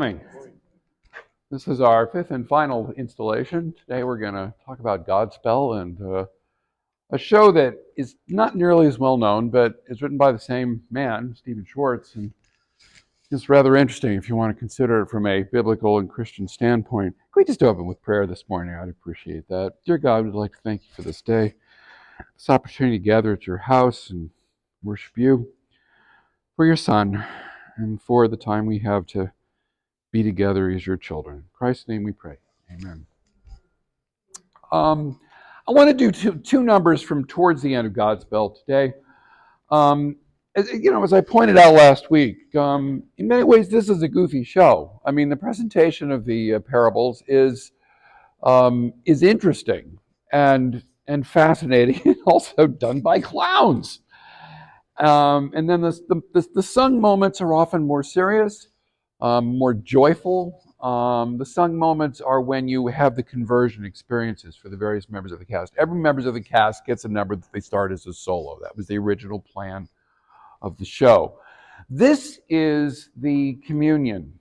Morning. This is our fifth and final installation. Today we're going to talk about Godspell and a show that is not nearly as well known, but is written by the same man, Stephen Schwartz, and it's rather interesting if you want to consider it from a biblical and Christian standpoint. Can we just open with prayer this morning? I'd appreciate that. Dear God, we'd like to thank you for this day, this opportunity to gather at your house and worship you, for your Son, and for the time we have to be together as your children. In Christ's name we pray. Amen. I want to do two numbers from towards the end of Godspell today. As I pointed out last week, in many ways this is a goofy show. I mean, the presentation of the parables is interesting and fascinating, and also done by clowns. And then the sung moments are often more serious, more joyful. The sung moments are when you have the conversion experiences for the various members of the cast. Every member of the cast gets a number that they start as a solo. That was the original plan of the show. This is the communion.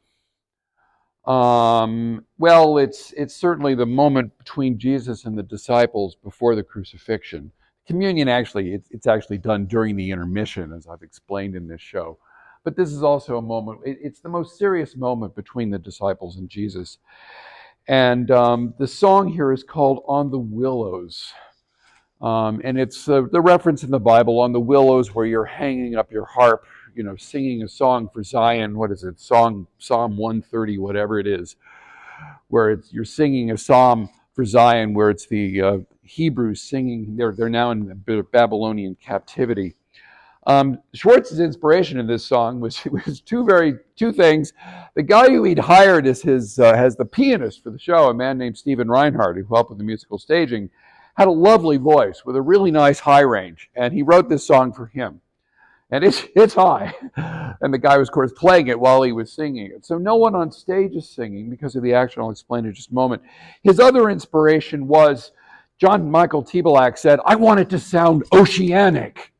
It's certainly the moment between Jesus and the disciples before the crucifixion. Communion it's actually done during the intermission, as I've explained in this show. But this is also a moment, it's the most serious moment between the disciples and Jesus. And the song here is called On the Willows. And it's the reference in the Bible on the willows where you're hanging up your harp, singing a song for Zion. What is it? Psalm 130, whatever it is, where you're singing a psalm for Zion, where it's the Hebrews singing. They're now in Babylonian captivity. Schwartz's inspiration in this song was two things. The guy who he'd hired as his as the pianist for the show, a man named Stephen Reinhardt, who helped with the musical staging, had a lovely voice with a really nice high range, and he wrote this song for him. And it's high, and the guy was, of course, playing it while he was singing it. So no one on stage is singing because of the action I'll explain in just a moment. His other inspiration was John Michael Tibelak said, "I want it to sound oceanic."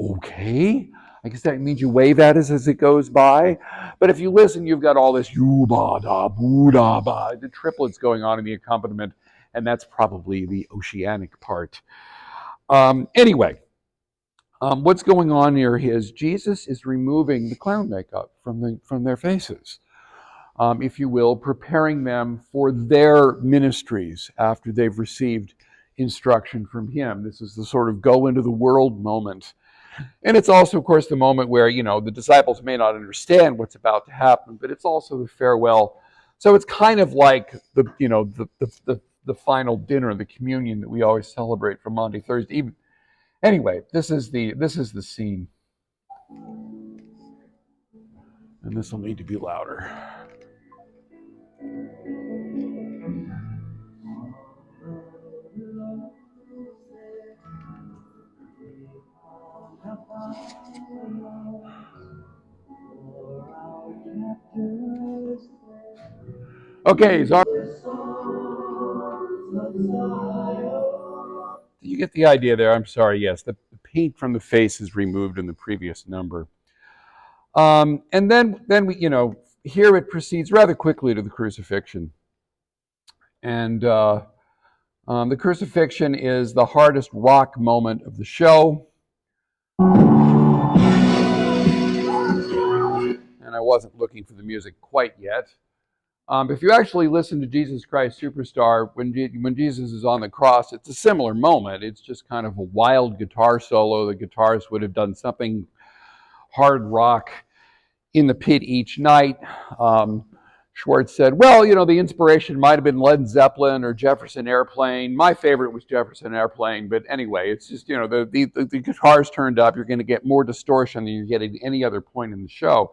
Okay, I guess that means you wave at us as it goes by. But if you listen, you've got all this you-ba-da-boo-da-ba, the triplets going on in the accompaniment, and that's probably the oceanic part. What's going on here is Jesus is removing the clown makeup from their faces, if you will, preparing them for their ministries after they've received instruction from him. This is the sort of go into the world moment. And it's also, of course, the moment where, the disciples may not understand what's about to happen, but it's also the farewell. So it's kind of like the final dinner, the communion that we always celebrate for Maundy Thursday. Anyway, this is the scene. And this will need to be louder. Okay, so you get the idea there. I'm sorry, yes, the paint from the face is removed in the previous number. And then we, here it proceeds rather quickly to the crucifixion. And the crucifixion is the hardest rock moment of the show. And I wasn't looking for the music quite yet. If you actually listen to Jesus Christ Superstar, when Jesus is on the cross, it's a similar moment. It's just kind of a wild guitar solo. The guitarist would have done something hard rock in the pit each night. Schwartz said, well, the inspiration might have been Led Zeppelin or Jefferson Airplane. My favorite was Jefferson Airplane, but anyway, it's just, the guitars turned up. You're going to get more distortion than you get at any other point in the show.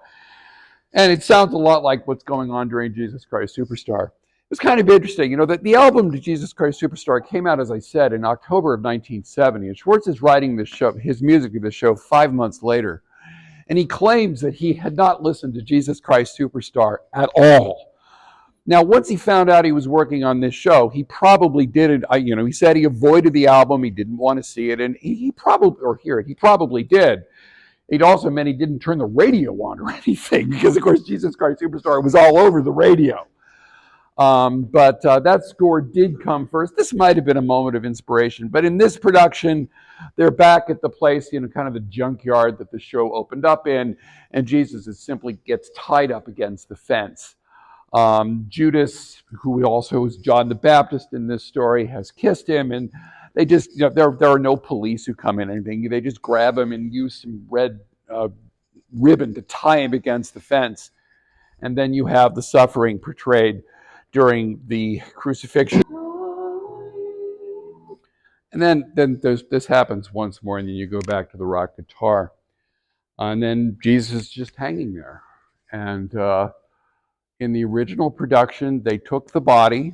And it sounds a lot like what's going on during Jesus Christ Superstar. It's kind of interesting, that the album to Jesus Christ Superstar came out, as I said, in October of 1970. And Schwartz is writing his music to this show 5 months later. And he claims that he had not listened to Jesus Christ Superstar at all. Now, once he found out he was working on this show, he probably did it. He said he avoided the album. He didn't want to see it. And he probably, or hear it, he probably did. It also meant he didn't turn the radio on or anything, because, of course, Jesus Christ Superstar was all over the radio. But that score did come first. This might have been a moment of inspiration, but in this production, they're back at the place, kind of the junkyard that the show opened up in, and Jesus simply gets tied up against the fence. Judas, who also is John the Baptist in this story, has kissed him, and they just, there are no police who come in or anything. They just grab him and use some red ribbon to tie him against the fence. And then you have the suffering portrayed during the crucifixion. And then this happens once more, and then you go back to the rock guitar. And then Jesus is just hanging there. And in the original production, they took the body.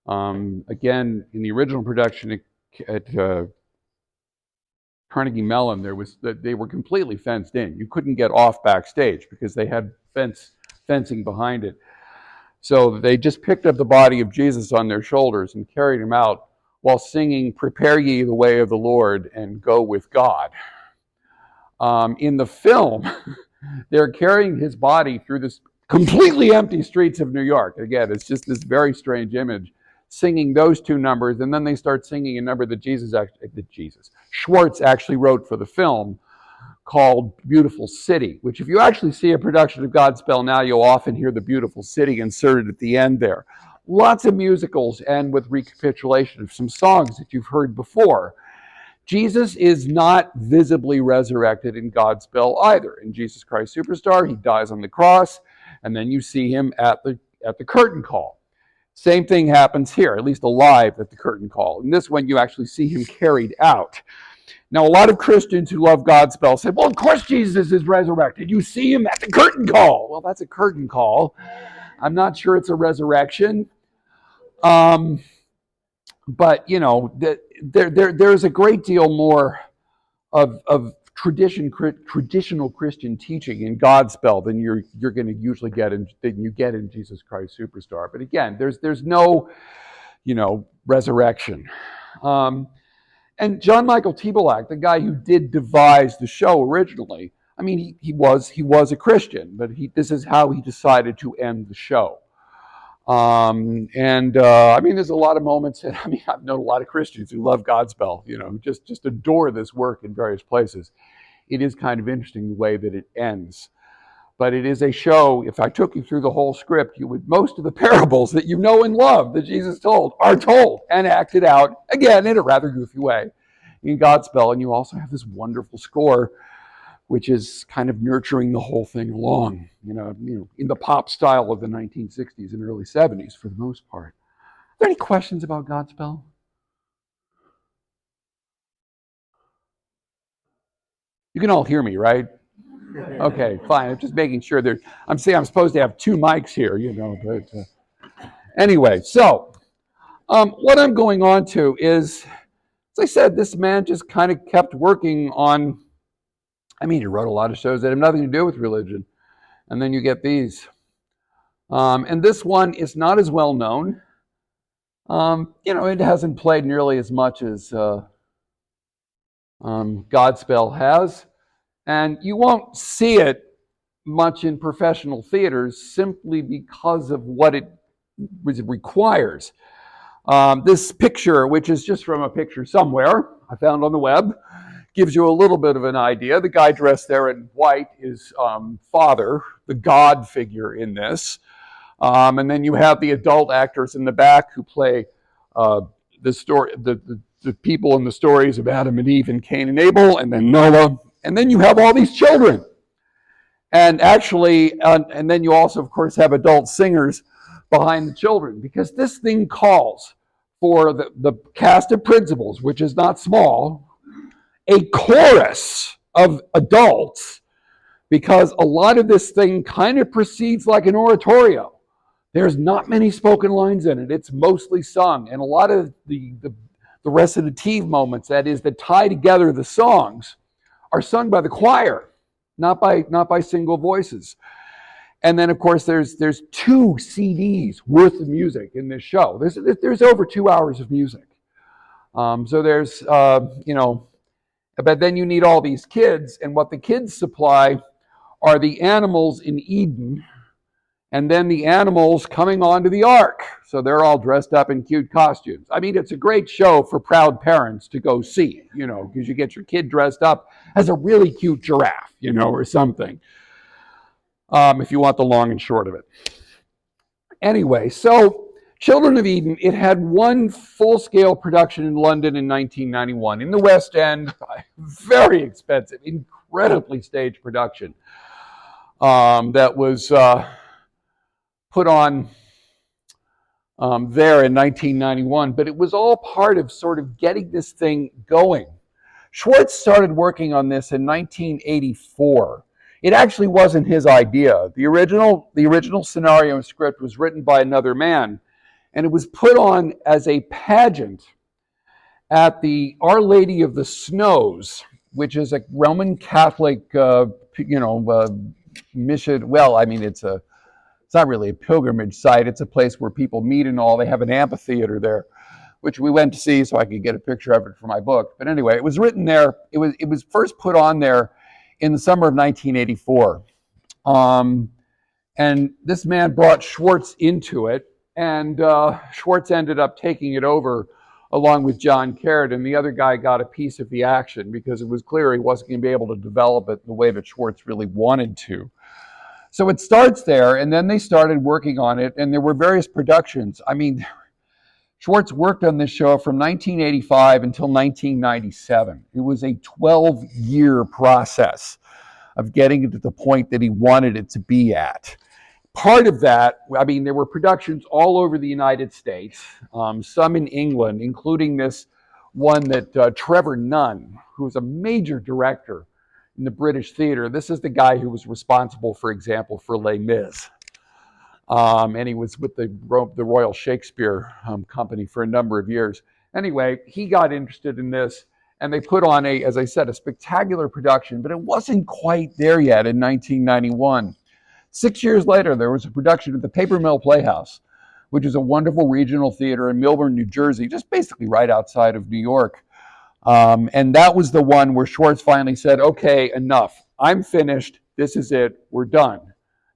Again, in the original production at Carnegie Mellon, they were completely fenced in. You couldn't get off backstage because they had fencing behind it. So they just picked up the body of Jesus on their shoulders and carried him out while singing, "Prepare ye the way of the Lord and go with God." In the film, they're carrying his body through this completely empty streets of New York. Again, it's just this very strange image, singing those two numbers, and then they start singing a number that Schwartz actually wrote for the film, called "Beautiful City," which, if you actually see a production of Godspell now, you'll often hear the "Beautiful City" inserted at the end there. Lots of musicals end with recapitulation of some songs that you've heard before. Jesus is not visibly resurrected in Godspell either. In Jesus Christ Superstar, he dies on the cross, and then you see him at the curtain call. Same thing happens here, at least alive at the curtain call. In this one, you actually see him carried out. Now, a lot of Christians who love Godspell say, well, of course Jesus is resurrected. You see him at the curtain call. Well, that's a curtain call. I'm not sure it's a resurrection. But, there's a great deal more of traditional Christian teaching in Godspell than you're going to usually get in Jesus Christ Superstar. But again, there's no, resurrection. And John Michael Tibelak, the guy who did devise the show originally, I mean, he was a Christian, but this is how he decided to end the show. I mean, there's a lot of moments. I've known a lot of Christians who love Godspell, who just adore this work in various places. It is kind of interesting the way that it ends. But it is a show, if I took you through the whole script, most of the parables that you know and love that Jesus told are told and acted out, again, in a rather goofy way in Godspell. And you also have this wonderful score, which is kind of nurturing the whole thing along, in the pop style of the 1960s and early 70s for the most part. Are there any questions about Godspell? You can all hear me, right? Okay, fine. I'm just making sure I'm saying I'm supposed to have two mics here, but anyway, so what I'm going on to is, as I said, this man just kind of kept working on, he wrote a lot of shows that have nothing to do with religion. And then you get these. And this one is not as well known. It hasn't played nearly as much as Godspell has. And you won't see it much in professional theaters simply because of what it requires. This picture, which is just from a picture somewhere I found on the web, gives you a little bit of an idea. The guy dressed there in white is Father, the God figure in this. And then you have the adult actors in the back who play the people in the stories of Adam and Eve and Cain and Abel, and then Noah. And then you have all these children. And actually, and then you also, of course, have adult singers behind the children, because this thing calls for the cast of principals, which is not small, a chorus of adults, because a lot of this thing kind of proceeds like an oratorio. There's not many spoken lines in it. It's mostly sung. And a lot of the recitative moments, that is, that tie together the songs, are sung by the choir, not by single voices. And then, of course, there's 2 CDs worth of music in this show. There's over 2 hours of music. So there's, But then you need all these kids, and what the kids supply are the animals in Eden, and then the animals coming onto the ark. So they're all dressed up in cute costumes. I mean, it's a great show for proud parents to go see, because you get your kid dressed up as a really cute giraffe, or something, if you want the long and short of it. Anyway, so Children of Eden, it had one full-scale production in London in 1991. In the West End, very expensive, incredibly staged production that was put on there in 1991. But it was all part of sort of getting this thing going. Schwartz started working on this in 1984. It actually wasn't his idea. The original scenario and script was written by another man, and it was put on as a pageant at the Our Lady of the Snows, which is a Roman Catholic, mission. Well, I mean, it's not really a pilgrimage site. It's a place where people meet and all. They have an amphitheater there, which we went to see so I could get a picture of it for my book. But anyway, it was written there. It was first put on there in the summer of 1984. And this man brought Schwartz into it, and Schwartz ended up taking it over along with John Laird, and the other guy got a piece of the action because it was clear he wasn't going to be able to develop it the way that Schwartz really wanted to. So it starts there, and then they started working on it, and there were various productions. I mean, Schwartz worked on this show from 1985 until 1997. It was a 12-year process of getting it to the point that he wanted it to be at. Part of that, I mean, there were productions all over the United States, some in England, including this one that Trevor Nunn, who was a major director in the British theater. This is the guy who was responsible, for example, for Les Mis. And he was with the Royal Shakespeare Company for a number of years. Anyway, he got interested in this, and they put on as I said, a spectacular production, but it wasn't quite there yet in 1991. 6 years later, there was a production at the Paper Mill Playhouse, which is a wonderful regional theater in Milburn, New Jersey, just basically right outside of New York. And that was the one where Schwartz finally said, okay, enough. I'm finished. This is it. We're done.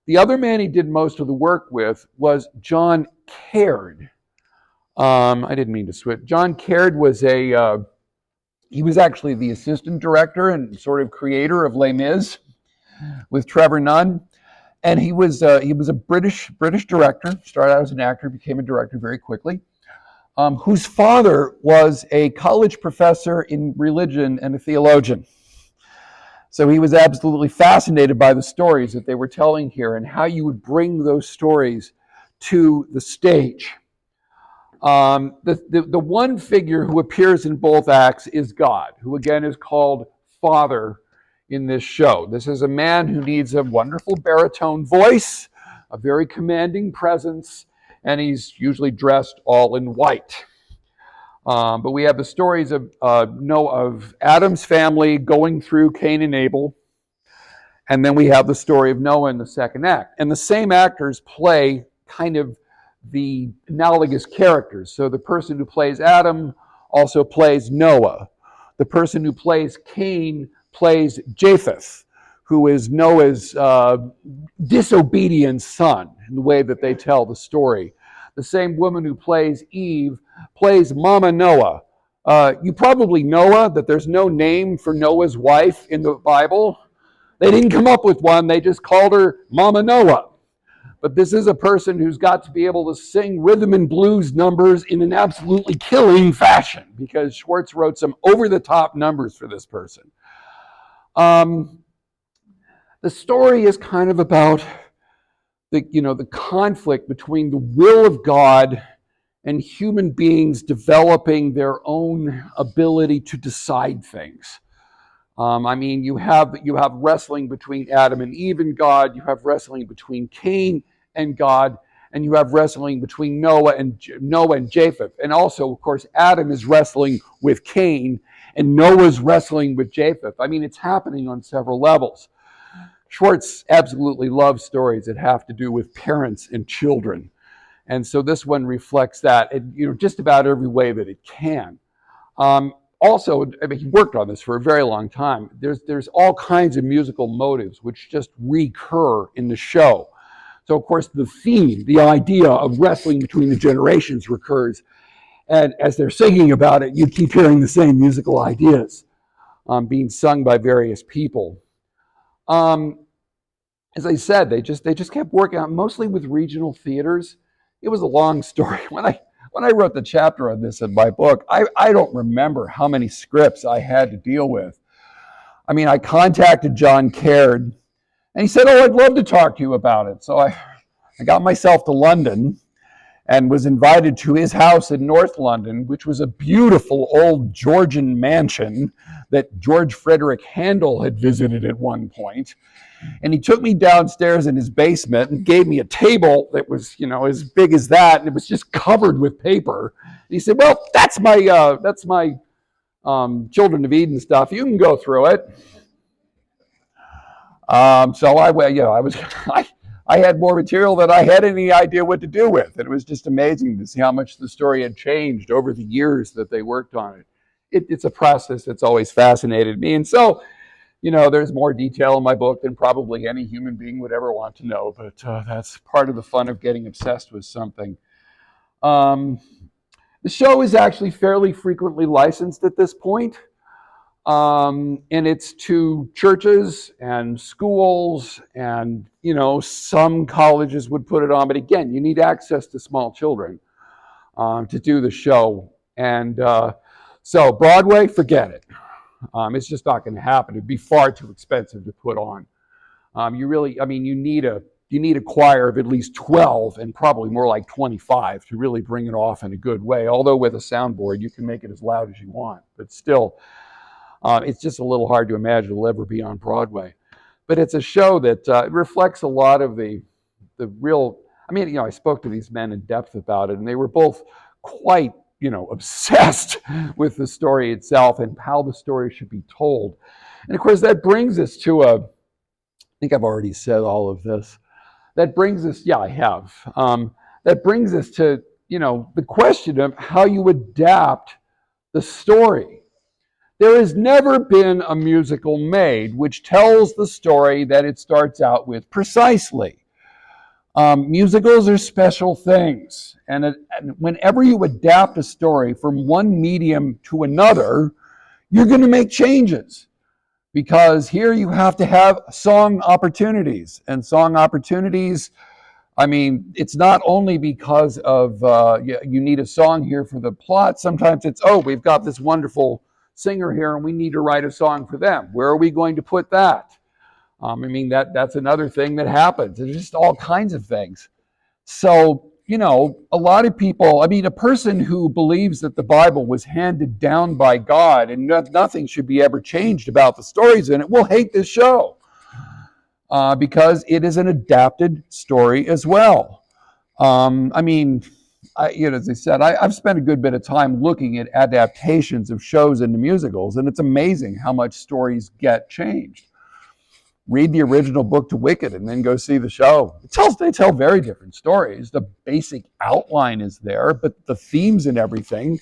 The other man he did most of the work with was John Laird. I didn't mean to switch. John Laird was he was actually the assistant director and sort of creator of Les Mis with Trevor Nunn. And he was a British director, started out as an actor, became a director very quickly, whose father was a college professor in religion and a theologian. So he was absolutely fascinated by the stories that they were telling here and how you would bring those stories to the stage. The one figure who appears in both acts is God, who again is called Father in this show. This is a man who needs a wonderful baritone voice, a very commanding presence, and he's usually dressed all in white. But we have the stories of Adam's family going through Cain and Abel, and then we have the story of Noah in the second act. And the same actors play kind of the analogous characters. So the person who plays Adam also plays Noah. The person who plays Cain plays Japheth, who is Noah's disobedient son in the way that they tell the story. The same woman who plays Eve plays Mama Noah. You probably know that there's no name for Noah's wife in the Bible. They didn't come up with one. They just called her Mama Noah. But this is a person who's got to be able to sing rhythm and blues numbers in an absolutely killing fashion because Schwartz wrote some over-the-top numbers for this person. The story is kind of about the conflict between the will of God and human beings developing their own ability to decide things. You have wrestling between Adam and Eve and God. You have wrestling between Cain and God, and you have wrestling between Noah and Japheth. And also, of course, Adam is wrestling with Cain, and Noah's wrestling with Japheth. It's happening on several levels. Schwartz absolutely loves stories that have to do with parents and children. And so this one reflects that in just about every way that it can. also, I mean, he worked on this for a very long time. There's all kinds of musical motives which just recur in the show. So, of course, the theme, the idea of wrestling between the generations recurs. And as they're singing about it, you keep hearing the same musical ideas being sung by various people. As I said, they just kept working out, mostly with regional theaters. It was a long story. When I wrote the chapter on this in my book, I don't remember how many scripts I had to deal with. I mean, I contacted John Caird, and he said, "Oh, I'd love to talk to you about it." So I got myself to London and was invited to his house in North London, which was a beautiful old Georgian mansion that George Frederick Handel had visited at one point. And he took me downstairs in his basement and gave me a table that was, as big as that, and it was just covered with paper. And he said, "Well, that's my Children of Eden stuff. You can go through it." So I had more material than I had any idea what to do with. And it was just amazing to see how much the story had changed over the years that they worked on it. It's a process that's always fascinated me. And so, there's more detail in my book than probably any human being would ever want to know. But that's part of the fun of getting obsessed with something. The show is actually fairly frequently licensed at this point. And it's to churches and schools and, some colleges would put it on. But again, you need access to small children to do the show. And so Broadway, forget it. It's just not going to happen. It'd be far too expensive to put on. You need a choir of at least 12 and probably more like 25 to really bring it off in a good way. Although with a soundboard, you can make it as loud as you want. But still, it's just a little hard to imagine it'll ever be on Broadway. But it's a show that reflects a lot of the real. I spoke to these men in depth about it, and they were both quite obsessed with the story itself and how the story should be told. And of course, that brings us to I think I've already said all of this. That brings us, I have. That brings us to, the question of how you adapt the story. There has never been a musical made which tells the story that it starts out with precisely. Musicals are special things. And whenever you adapt a story from one medium to another, you're going to make changes. Because here you have to have song opportunities. And song opportunities, it's not only because of you need a song here for the plot. Sometimes it's, we've got this wonderful singer here and we need to write a song for them. Where are we going to put that? That's another thing that happens. There's just all kinds of things. So, a lot of people, a person who believes that the Bible was handed down by God and nothing should be ever changed about the stories in it will hate this show because it is an adapted story as well. As I said, I've spent a good bit of time looking at adaptations of shows into musicals, and it's amazing how much stories get changed. Read the original book to Wicked and then go see the show. They tell very different stories. The basic outline is there, but the themes and everything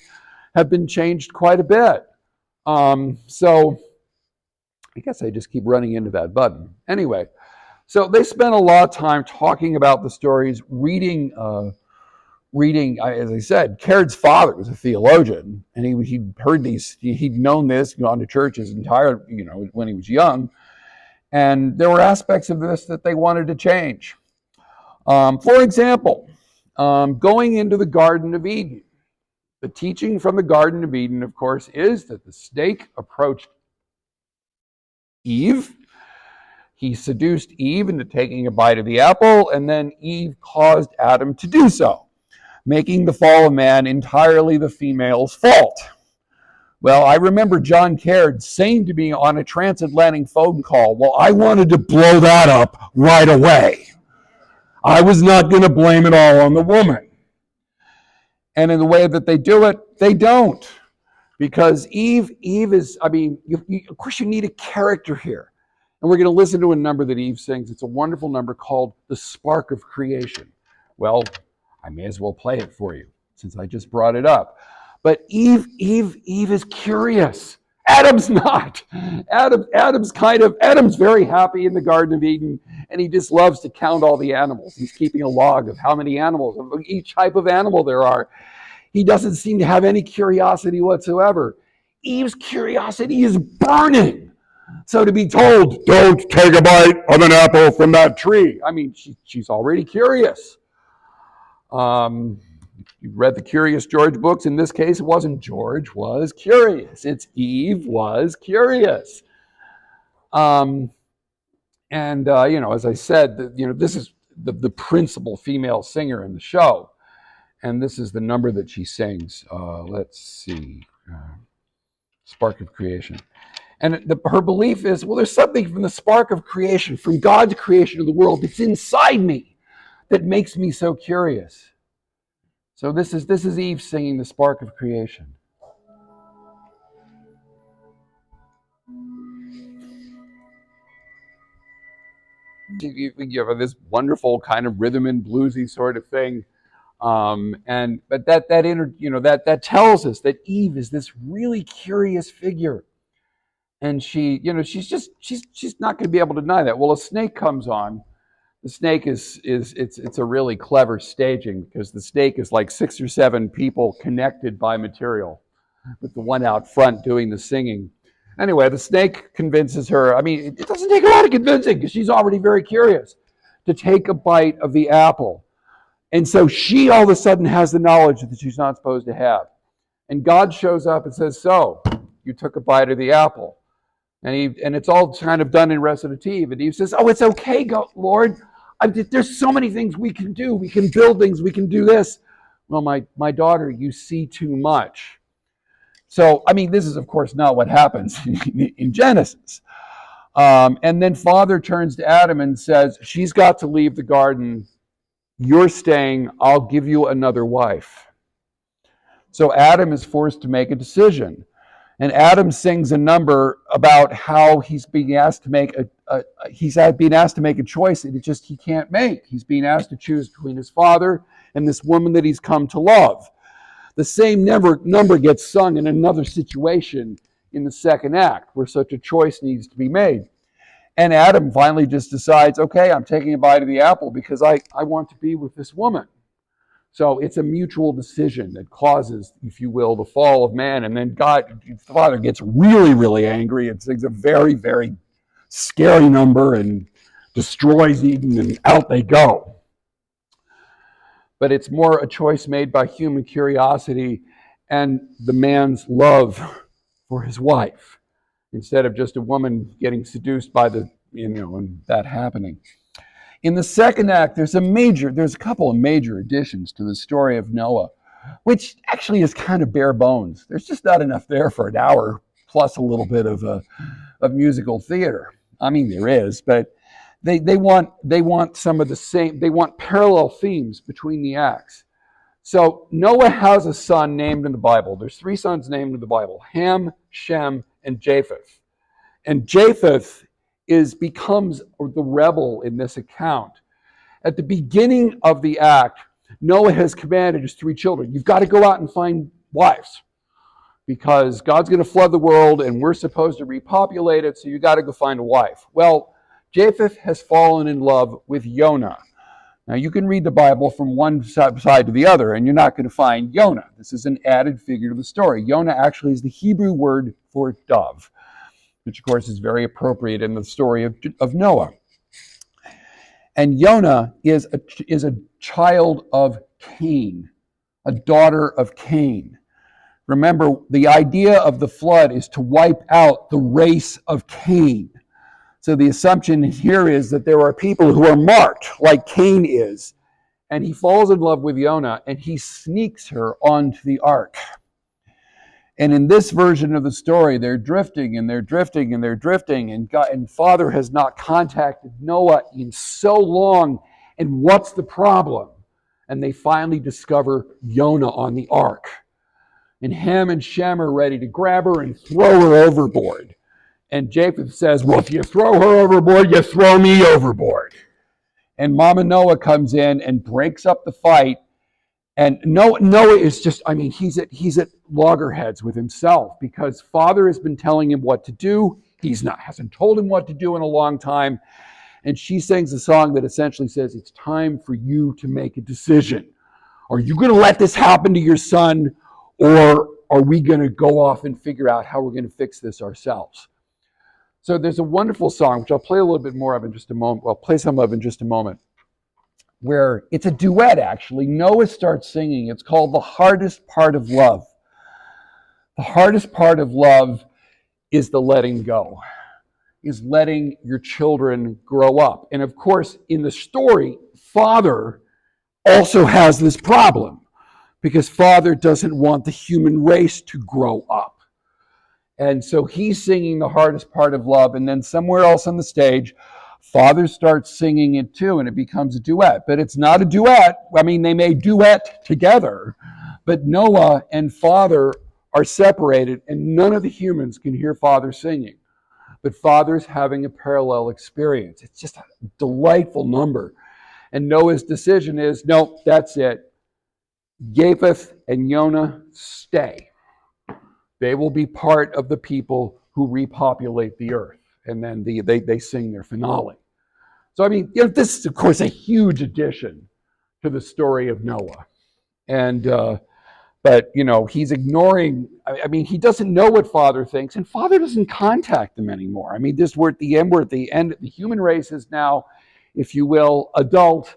have been changed quite a bit. So I guess I just keep running into that button. Anyway, so they spent a lot of time talking about the stories, reading, as I said, Caird's father was a theologian, and he'd heard these, he'd known this, gone to church his entire, when he was young. And there were aspects of this that they wanted to change. For example, going into the Garden of Eden. The teaching from the Garden of Eden, of course, is that the snake approached Eve. He seduced Eve into taking a bite of the apple, and then Eve caused Adam to do so, making the fall of man entirely the female's fault. Well, I remember John Caird saying to me on a transatlantic phone call, well, I wanted to blow that up right away. I was not going to blame it all on the woman. And in the way that they do it, they don't. Because Eve is, of course you need a character here. And we're going to listen to a number that Eve sings. It's a wonderful number called The Spark of Creation. Well, I may as well play it for you since I just brought it up. But Eve is curious. Adam's not. Adam's very happy in the Garden of Eden, and he just loves to count all the animals. He's keeping a log of how many animals, of each type of animal there are. He doesn't seem to have any curiosity whatsoever. Eve's curiosity is burning. So to be told, don't take a bite of an apple from that tree. I mean, she's already curious. You've read the Curious George books. In this case, it wasn't George was curious. It's Eve was curious. As I said, this is the principal female singer in the show. And this is the number that she sings. Let's see. Spark of Creation. And her belief is, well, there's something from the spark of creation, from God's creation of the world that's inside me that makes me so curious. So this is Eve singing the spark of creation. You have this wonderful kind of rhythm and bluesy sort of thing, but that tells us that Eve is this really curious figure, and she's not going to be able to deny that. Well, a snake comes on. The snake it's a really clever staging, because the snake is like 6 or 7 people connected by material, with the one out front doing the singing. Anyway, the snake convinces her. I mean, it doesn't take a lot of convincing, because she's already very curious, to take a bite of the apple. And so she all of a sudden has the knowledge that she's not supposed to have. And God shows up and says, so, you took a bite of the apple. And it's all kind of done in recitative. And Eve says, oh, it's okay, Lord. There's so many things we can do. We can build things. We can do this. Well, my daughter, you see too much. So, I mean, this is, of course, not what happens in Genesis. And then Father turns to Adam and says, she's got to leave the garden. You're staying. I'll give you another wife. So Adam is forced to make a decision. And Adam sings a number about how he's being asked to make a choice that he can't make. He's being asked to choose between his father and this woman that he's come to love. The same number gets sung in another situation in the second act, where such a choice needs to be made. And Adam finally just decides, okay, I'm taking a bite of the apple because I want to be with this woman. So it's a mutual decision that causes, if you will, the fall of man. And then the Father gets really, really angry and sings a very, very scary number and destroys Eden, and out they go. But it's more a choice made by human curiosity and the man's love for his wife, instead of just a woman getting seduced by and that happening. In the second act, there's a couple of major additions to the story of Noah, which actually is kind of bare bones. There's just not enough there for an hour, plus a little bit of musical theater. I mean, there is, but they want some of the same. They want parallel themes between the acts. So Noah has a son named in the Bible. There's 3 sons named in the Bible: Ham, Shem, and Japheth. And Japheth becomes the rebel in this account. At the beginning of the act, Noah has commanded his 3 children, you've got to go out and find wives, because God's going to flood the world and we're supposed to repopulate it, so you got to go find a wife. Well, Japheth has fallen in love with Jonah. Now, you can read the Bible from one side to the other, and you're not going to find Jonah. This is an added figure to the story. Jonah actually is the Hebrew word for dove, which, of course, is very appropriate in the story of Noah. And Jonah is a child of Cain, a daughter of Cain. Remember, the idea of the flood is to wipe out the race of Cain. So the assumption here is that there are people who are marked like Cain is, and he falls in love with Jonah, and he sneaks her onto the ark. And in this version of the story, they're drifting and they're drifting and they're drifting, and Father has not contacted Noah in so long. And what's the problem? And they finally discover Jonah on the ark. And Ham and Shem are ready to grab her and throw her overboard. And Japheth says, well, if you throw her overboard, you throw me overboard. And Mama Noah comes in and breaks up the fight. And Noah is just, I mean, he's at loggerheads with himself because Father has been telling him what to do. Hasn't told him what to do in a long time. And she sings a song that essentially says, it's time for you to make a decision. Are you going to let this happen to your son, or are we going to go off and figure out how we're going to fix this ourselves? So there's a wonderful song, which I'll play a little bit more of in just a moment. Well, I'll play some of in just a moment, where it's a duet, actually. Noah starts singing. It's called The Hardest Part of Love. The hardest part of love is the letting go, is letting your children grow up. And of course, in the story, Father also has this problem because Father doesn't want the human race to grow up. And so he's singing the hardest part of love, and then somewhere else on the stage, Father starts singing it too, and it becomes a duet. But it's not a duet. I mean, they may duet together, but Noah and Father are separated, and none of the humans can hear Father singing. But Father's having a parallel experience. It's just a delightful number. And Noah's decision is, no, that's it. Japheth and Jonah stay. They will be part of the people who repopulate the earth. And then they sing their finale. So, I mean, this is, of course, a huge addition to the story of Noah. And, but, he's ignoring, I mean, he doesn't know what Father thinks, and Father doesn't contact them anymore. I mean, we're at the end. The human race is now, if you will, adult,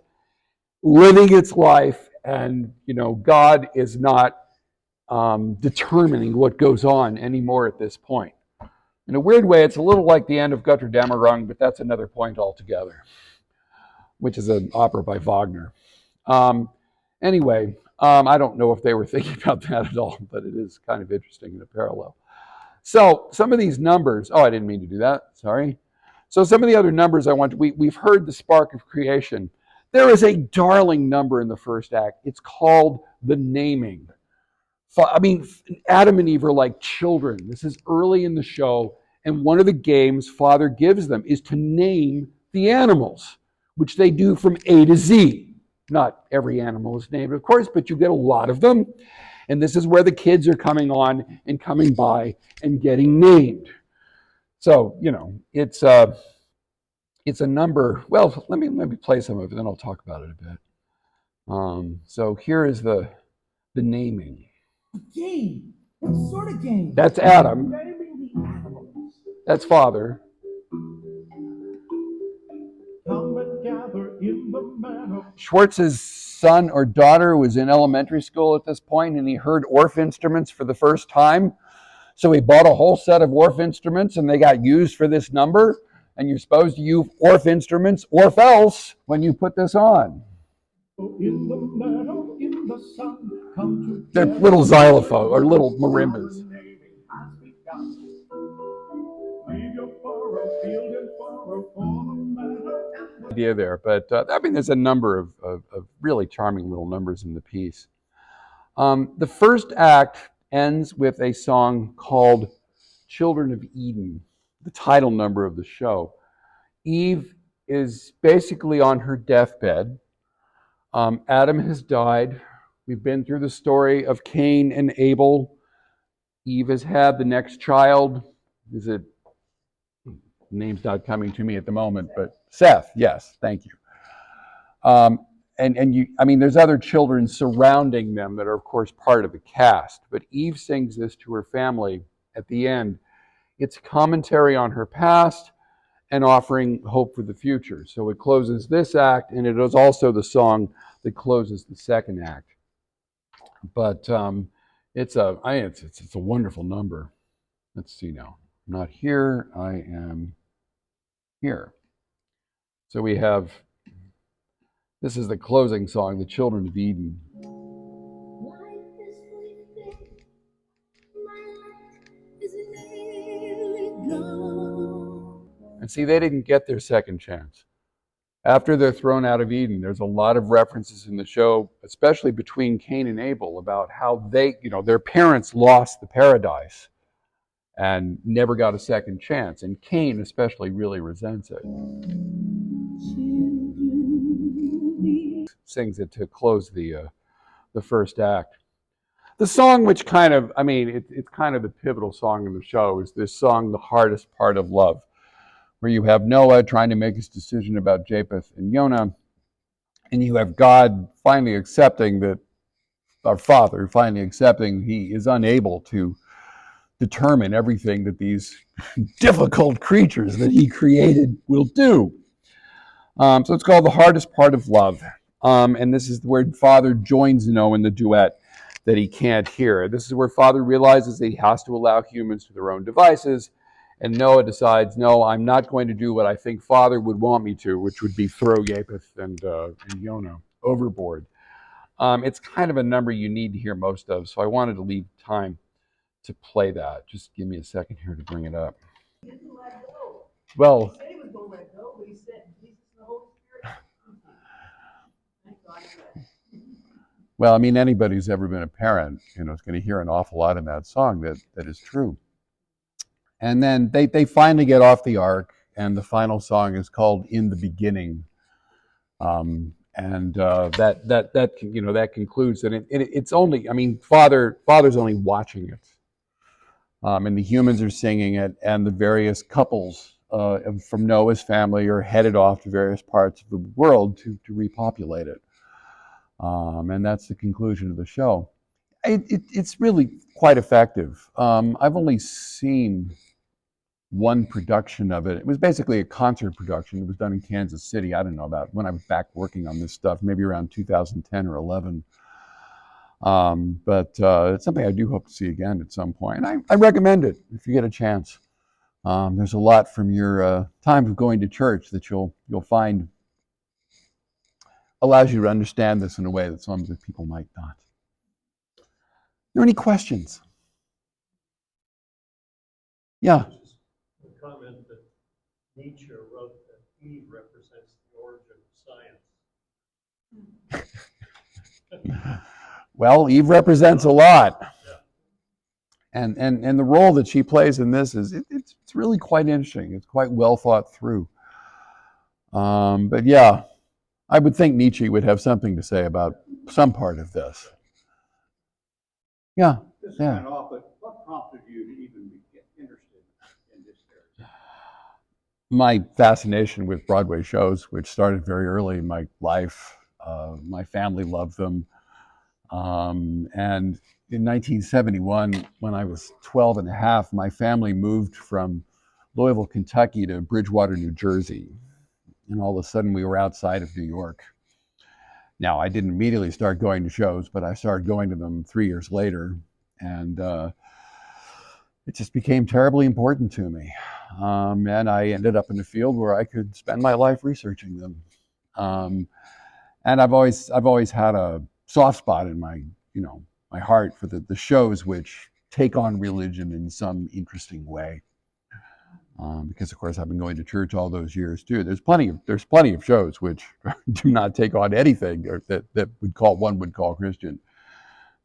living its life, and, God is not determining what goes on anymore at this point. In a weird way, it's a little like the end of Götterdämmerung, but that's another point altogether, which is an opera by Wagner. Anyway, I don't know if they were thinking about that at all, but it is kind of interesting in a parallel. So some of these numbers, I didn't mean to do that, sorry. So some of the other numbers we've heard the spark of creation. There is a darling number in the first act. It's called the naming. I mean, Adam and Eve are like children. This is early in the show, and one of the games Father gives them is to name the animals, which they do from A to Z. Not every animal is named, of course, but you get a lot of them. And this is where the kids are coming on and coming by and getting named. So, it's a number. Well, let me play some of it, then I'll talk about it a bit. So here is the naming. Game. What sort of game? That's Adam. Naming the animals. That's Father. Come and gather in the meadow. Schwartz's son or daughter was in elementary school at this point, and he heard Orff instruments for the first time. So he bought a whole set of Orff instruments, and they got used for this number. And you're supposed to use Orff instruments, Orff else, when you put this on. In the meadow, in the sun, come They're little xylophone or little marimbas. Idea there, but I mean, there's a number of really charming little numbers in the piece. The first act ends with a song called Children of Eden, the title number of the show. Eve is basically on her deathbed. Adam has died. We've been through the story of Cain and Abel. Eve has had the next child. Name's not coming to me at the moment, but Seth, yes, thank you. There's other children surrounding them that are, of course, part of the cast. But Eve sings this to her family at the end. It's commentary on her past and offering hope for the future. So it closes this act, and it is also the song that closes the second act. But it's a wonderful number. Let's see now. I'm not here. I am here. So we have. This is the closing song, The Children of Eden. And see, they didn't get their second chance. After they're thrown out of Eden, there's a lot of references in the show, especially between Cain and Abel, about how their parents lost the paradise and never got a second chance. And Cain especially really resents it. Sings it to close the the first act. The song which kind of, I mean, it's kind of the pivotal song in the show is this song, The Hardest Part of Love, where you have Noah trying to make his decision about Japheth and Yonah, and you have God finally accepting that, our Father finally accepting he is unable to determine everything that these difficult creatures that he created will do. So it's called The Hardest Part of Love. And this is where Father joins Noah in the duet that he can't hear. This is where Father realizes that he has to allow humans to their own devices. And Noah decides, no, I'm not going to do what I think Father would want me to, which would be throw Japheth and Yonah overboard. It's kind of a number you need to hear most of, so I wanted to leave time to play that. Just give me a second here to bring it up. He didn't let go. Well, He said he was going to let go, but he said Jesus and the Holy Spirit. Thank God for that. well, I mean, anybody who's ever been a parent, is going to hear an awful lot in that song that is true. And then they finally get off the ark, and the final song is called "In the Beginning," and that concludes that it's only. I mean, Father's only watching it, and the humans are singing it, and the various couples from Noah's family are headed off to various parts of the world to repopulate it, and that's the conclusion of the show. It's really quite effective. I've only seen one production of it. It was basically a concert production. It was done in Kansas City. I don't know about when I was back working on this stuff, maybe around 2010 or 11. But it's something I do hope to see again at some point. And I recommend it if you get a chance. There's a lot from your time of going to church that you'll find allows you to understand this in a way that some other people might not. Are there any questions? Yeah. Comment that Nietzsche wrote that Eve represents the origin of science. Well, Eve represents a lot. Yeah. And the role that she plays in this is it's really quite interesting. It's quite well thought through. But yeah, I would think Nietzsche would have something to say about some part of this. Yeah. This yeah. went off, but what prompted you to even get interested in this area? My fascination with Broadway shows, which started very early in my life. My family loved them. And in 1971, when I was 12 and a half, my family moved from Louisville, Kentucky to Bridgewater, New Jersey. And all of a sudden we were outside of New York. Now, I didn't immediately start going to shows, but I started going to them 3 years later. And it just became terribly important to me. And I ended up in a field where I could spend my life researching them. And I've always had a soft spot in my heart for the shows which take on religion in some interesting way. Because of course I've been going to church all those years too. There's plenty of shows which do not take on anything or that one would call Christian.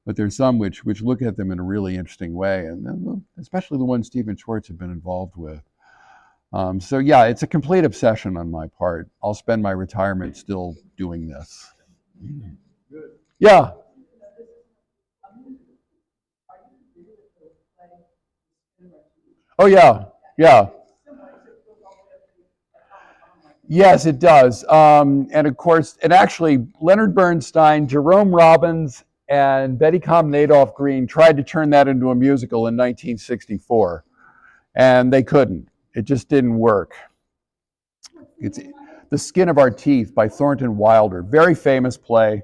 But there's some which look at them in a really interesting way, and especially the ones Stephen Schwartz have been involved with. So yeah, it's a complete obsession on my part. I'll spend my retirement still doing this. Good. Yeah. Oh yeah, yeah. Yes, it does. And of course, and actually, Leonard Bernstein, Jerome Robbins, and Betty Comden Adolph Green tried to turn that into a musical in 1964, and they couldn't. It just didn't work. It's The Skin of Our Teeth by Thornton Wilder, very famous play,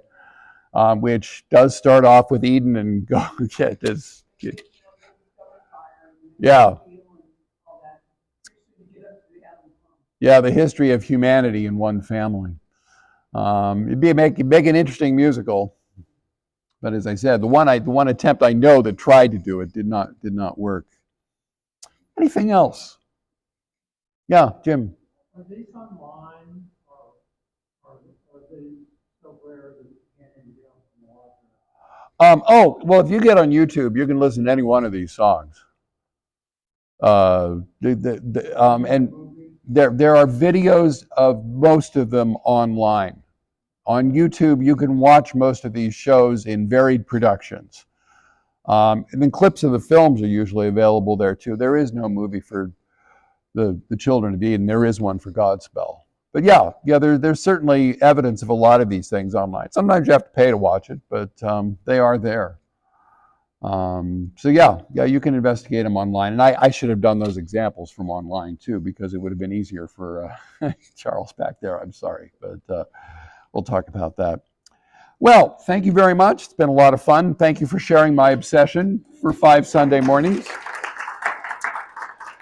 which does start off with Edin and go get this. Yeah. Yeah, the history of humanity in one family. It'd make an interesting musical, but as I said, the one attempt I know that tried to do it did not work. Anything else? Yeah, Jim. Are these online, or are they so rare that you can't even get them from the Well, if you get on YouTube, you can listen to any one of these songs. And there are videos of most of them online. On YouTube, you can watch most of these shows in varied productions. And then clips of the films are usually available there too. There is no movie for the Children of Eden. There is one for Godspell. But yeah, there's certainly evidence of a lot of these things online. Sometimes you have to pay to watch it, but they are there. So yeah, you can investigate them online. And I should have done those examples from online too, because it would have been easier for Charles back there. I'm sorry, but we'll talk about that. Well, thank you very much. It's been a lot of fun. Thank you for sharing my obsession for 5 Sunday mornings.